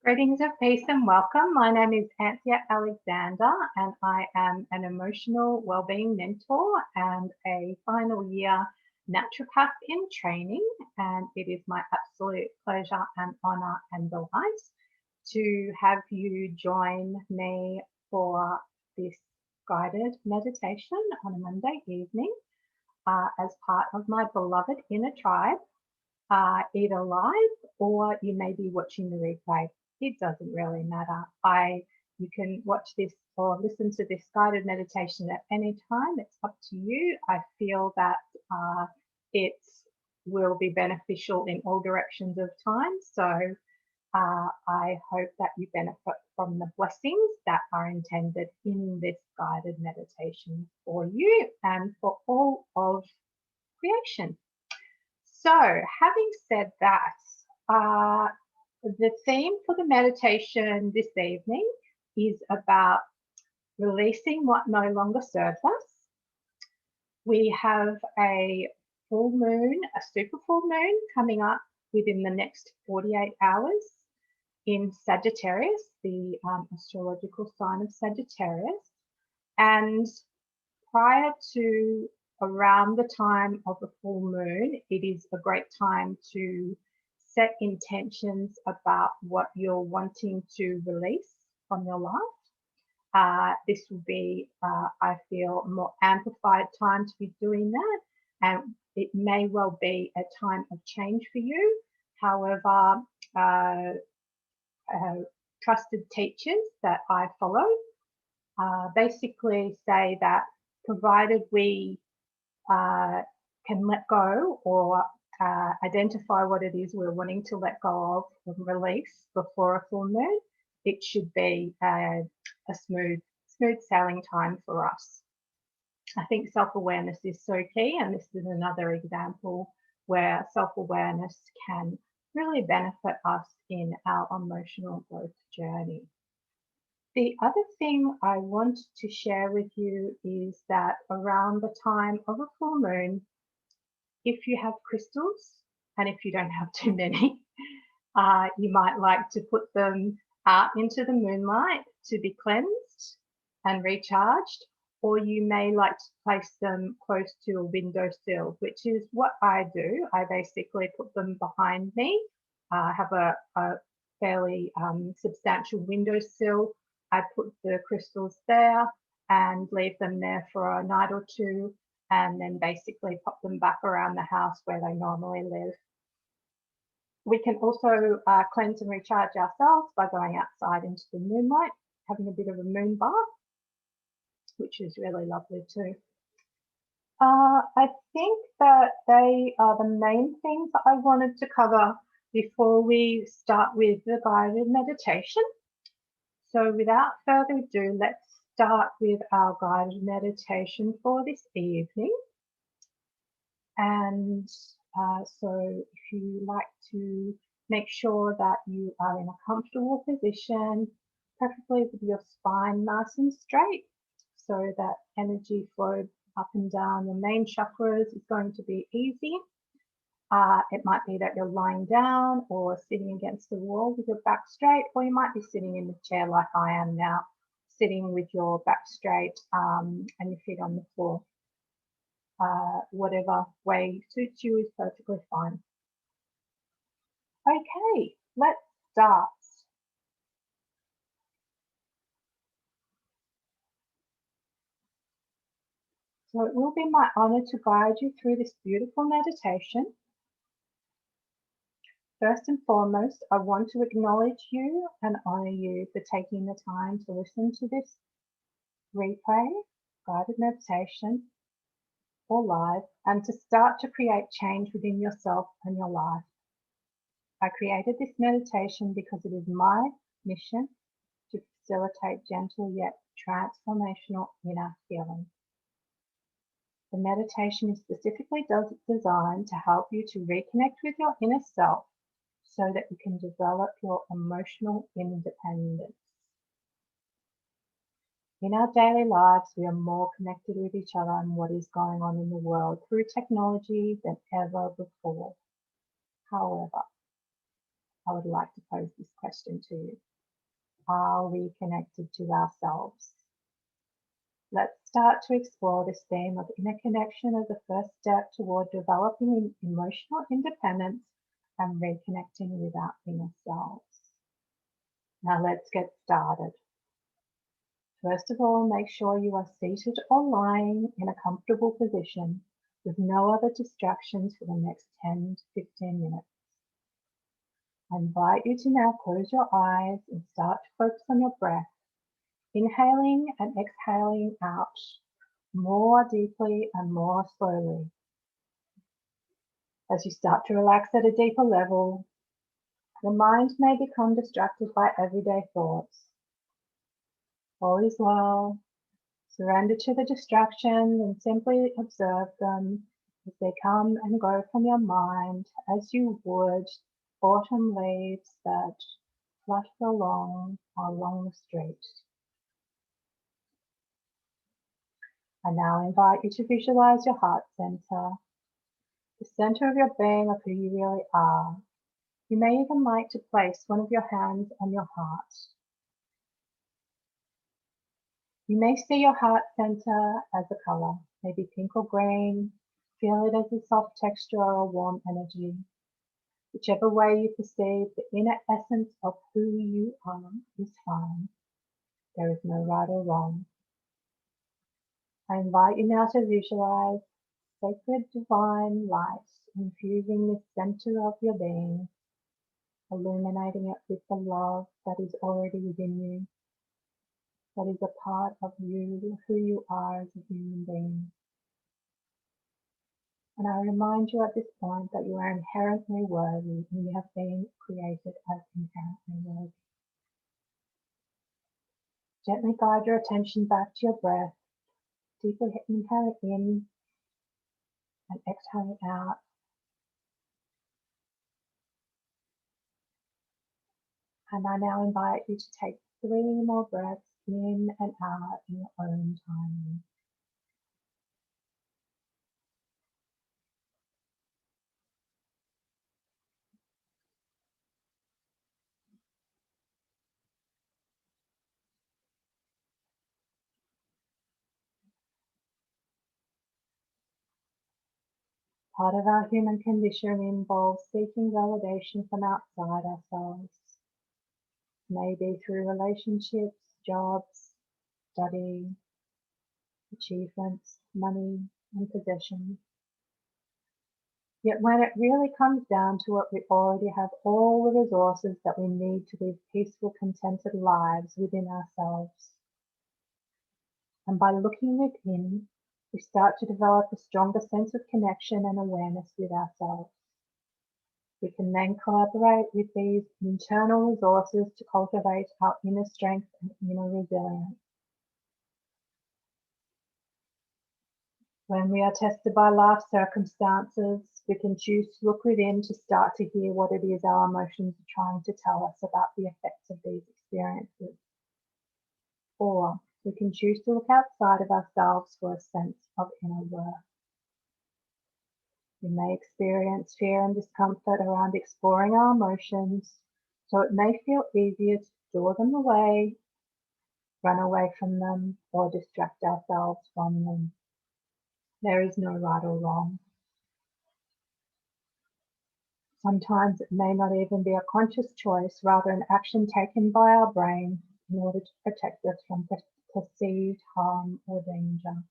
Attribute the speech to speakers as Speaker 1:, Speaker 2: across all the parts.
Speaker 1: Greetings of peace and welcome. My name is Anthea Alexander and I am an emotional wellbeing mentor and a final year naturopath in training, and it is my absolute pleasure and honour and delight to have you join me for this guided meditation on a Monday evening as part of my beloved inner tribe, either live or you may be watching the replay. It doesn't really matter. You can watch this or listen to this guided meditation at any time. It's up to you. I feel that it will be beneficial in all directions of time. So I hope that you benefit from the blessings that are intended in this guided meditation for you and for all of creation. So having said that, the theme for the meditation this evening is about releasing what no longer serves us. We have a full moon, a super full moon coming up within the next 48 hours in Sagittarius, the astrological sign of Sagittarius. And prior to around the time of the full moon, it is a great time to set intentions about what you're wanting to release from your life. This will be, I feel, a more amplified time to be doing that, and it may well be a time of change for you. However, trusted teachers that I follow basically say that provided we can let go or identify what it is we're wanting to let go of and release before a full moon, it should be a smooth sailing time for us. I think self-awareness is so key, and this is another example where self-awareness can really benefit us in our emotional growth journey. The other thing I want to share with you is that around the time of a full moon, if you have crystals, and if you don't have too many, you might like to put them out into the moonlight to be cleansed and recharged, or you may like to place them close to a windowsill, which is what I do. I basically put them behind me. I have a fairly substantial windowsill. I put the crystals there and leave them there for a night or two, and then basically pop them back around the house where they normally live. We can also cleanse and recharge ourselves by going outside into the moonlight, having a bit of a moon bath, which is really lovely too. I think that they are the main things that I wanted to cover before we start with the guided meditation. So without further ado, let's start with our guided meditation for this evening. And so if you like to make sure that you are in a comfortable position, preferably with your spine nice and straight, so that energy flow up and down your main chakras is going to be easy. It might be that you're lying down or sitting against the wall with your back straight, or you might be sitting in the chair like I am now, sitting with your back straight and your feet on the floor. Whatever way suits you is perfectly fine. Okay, let's start. So it will be my honor to guide you through this beautiful meditation. First and foremost, I want to acknowledge you and honor you for taking the time to listen to this replay, guided meditation, or live, and to start to create change within yourself and your life. I created this meditation because it is my mission to facilitate gentle yet transformational inner healing. The meditation is specifically designed to help you to reconnect with your inner self so that you can develop your emotional independence. In our daily lives, we are more connected with each other and what is going on in the world through technology than ever before. However, I would like to pose this question to you. Are we connected to ourselves? Let's start to explore this theme of inner connection as the first step toward developing emotional independence and reconnecting with our inner selves. Now let's get started. First of all, make sure you are seated or lying in a comfortable position with no other distractions for the next 10 to 15 minutes. I invite you to now close your eyes and start to focus on your breath, inhaling and exhaling out more deeply and more slowly. As you start to relax at a deeper level, the mind may become distracted by everyday thoughts. All is well. Surrender to the distraction and simply observe them as they come and go from your mind as you would autumn leaves that flutter along the street. I now invite you to visualize your heart center, the center of your being of who you really are. You may even like to place one of your hands on your heart. You may see your heart center as a color, maybe pink or green. Feel it as a soft texture or a warm energy. Whichever way you perceive the inner essence of who you are is fine. There is no right or wrong. I invite you now to visualize sacred divine light infusing the center of your being, illuminating it with the love that is already within you, that is a part of you, who you are as a human being. And I remind you at this point that you are inherently worthy and you have been created as inherently worthy. Gently guide your attention back to your breath. Deeply inhale in and exhale out. And I now invite you to take 3 more breaths in and out in your own time. Part of our human condition involves seeking validation from outside ourselves, maybe through relationships, jobs, study, achievements, money, and possessions. Yet when it really comes down to it, we already have all the resources that we need to live peaceful, contented lives within ourselves. And by looking within, we start to develop a stronger sense of connection and awareness with ourselves. We can then collaborate with these internal resources to cultivate our inner strength and inner resilience. When we are tested by life circumstances, we can choose to look within to start to hear what it is our emotions are trying to tell us about the effects of these experiences. Or we can choose to look outside of ourselves for a sense of inner worth. We may experience fear and discomfort around exploring our emotions, so it may feel easier to store them away, run away from them, or distract ourselves from them. There is no right or wrong. Sometimes it may not even be a conscious choice, rather an action taken by our brain in order to protect us from perceived harm or danger.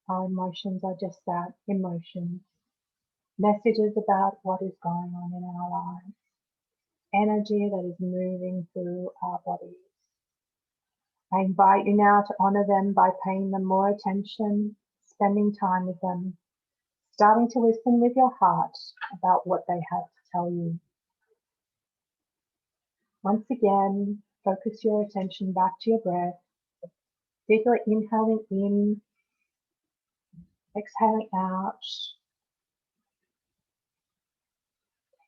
Speaker 1: Our emotions are just that, emotions, messages about what is going on in our lives, energy that is moving through our bodies. I invite you now to honor them by paying them more attention, spending time with them, starting to listen with your heart about what they have to tell you. Once again, focus your attention back to your breath, deeply inhaling in, exhaling out,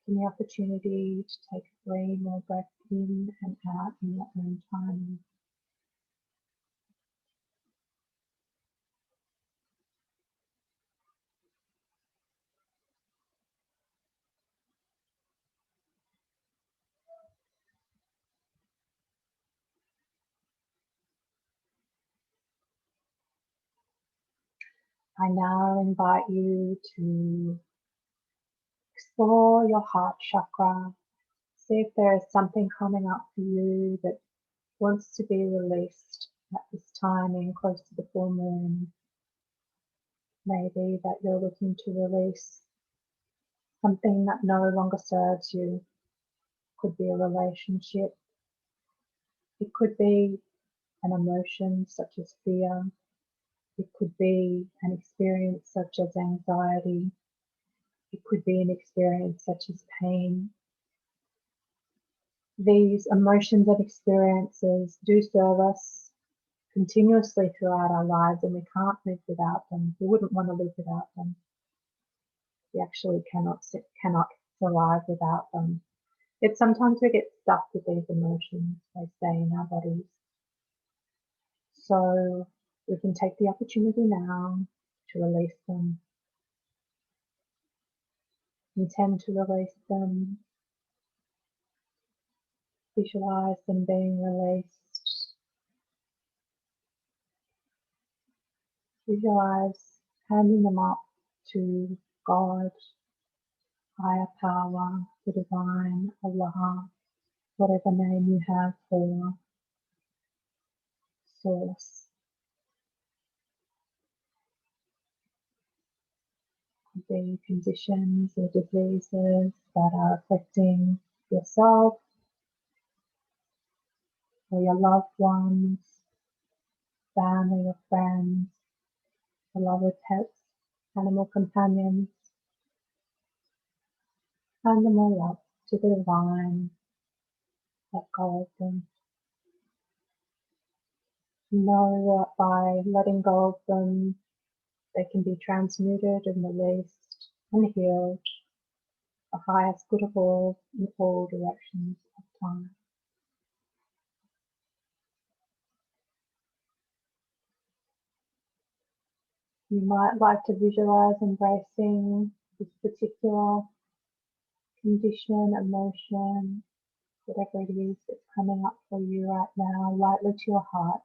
Speaker 1: taking the opportunity to take 3 more breaths in and out in your own time. I now invite you to explore your heart chakra. See if there is something coming up for you that wants to be released at this time in close to the full moon. Maybe that you're looking to release something that no longer serves you. Could be a relationship. It could be an emotion such as fear. It could be an experience such as anxiety. It could be an experience such as pain. These emotions and experiences do serve us continuously throughout our lives, and we can't live without them. We wouldn't want to live without them. We actually cannot survive without them. Yet sometimes we get stuck with these emotions. They stay in our bodies. So we can take the opportunity now to release them. Intend to release them. Visualize them being released. Visualize handing them up to God, higher power, the divine, Allah, whatever name you have for source. Could be conditions or diseases that are affecting yourself or your loved ones, family or friends, beloved pets, animal companions. Hand them all up to the divine, let go of them. Know that by letting go of them, they can be transmuted and released and healed, the highest good of all, in all directions of time. You might like to visualize embracing this particular condition, emotion, whatever it is that's coming up for you right now, lightly to your heart,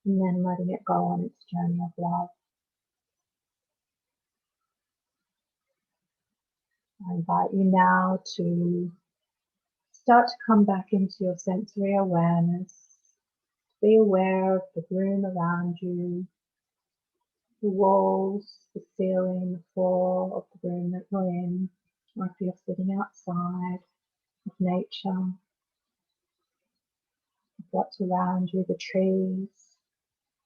Speaker 1: and then letting it go on its journey of love. I invite you now to start to come back into your sensory awareness. Be aware of the room around you, the walls, the ceiling, the floor of the room that you're in, or if you're sitting outside, of nature, of what's around you, the trees,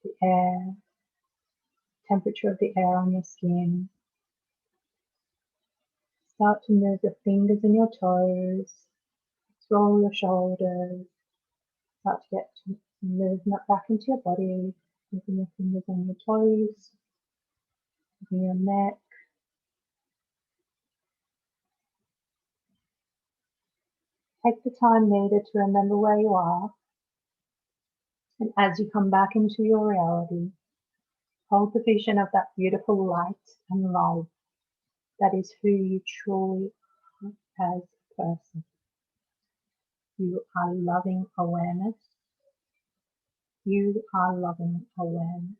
Speaker 1: the air, temperature of the air on your skin. Start to move your fingers and your toes, roll your shoulders, start to get some movement back into your body, moving your fingers and your toes, moving your neck. Take the time needed to remember where you are, and as you come back into your reality, hold the vision of that beautiful light and love that is who you truly are as a person. You are loving awareness. You are loving awareness.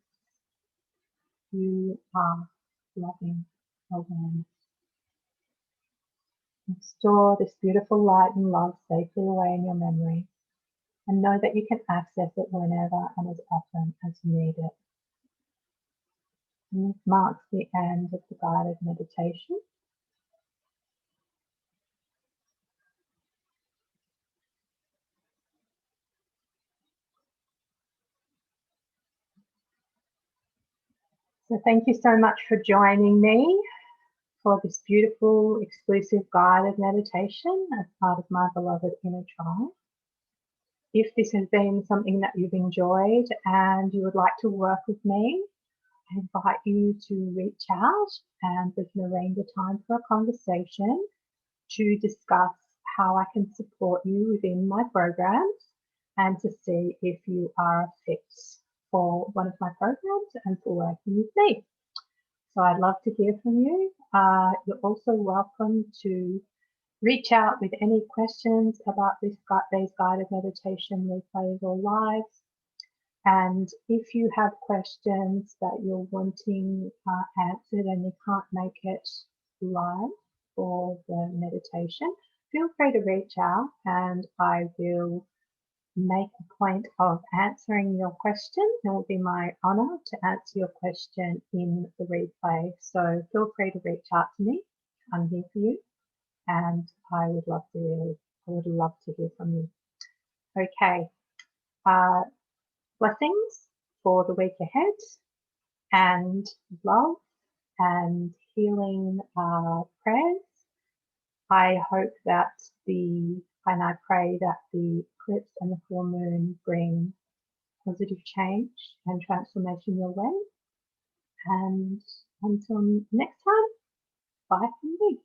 Speaker 1: You are loving awareness. And store this beautiful light and love safely away in your memory, and know that you can access it whenever and as often as you need it. And this marks the end of the guided meditation. So thank you so much for joining me for this beautiful, exclusive guided meditation as part of my beloved inner tribe. If this has been something that you've enjoyed and you would like to work with me, I invite you to reach out and we can arrange a time for a conversation to discuss how I can support you within my programs and to see if you are a fit for one of my programs and for working with me. So I'd love to hear from you. You're also welcome to reach out with any questions about these guided meditation replays or lives. And if you have questions that you're wanting answered and you can't make it live for the meditation, feel free to reach out and I will make a point of answering your question. It will be my honour to answer your question in the replay. So feel free to reach out to me. I'm here for you, and I would love to hear from you. Okay. Blessings for the week ahead, and love and healing prayers. I hope that and I pray that the eclipse and the full moon bring positive change and transformation your way. And until next time, bye from me.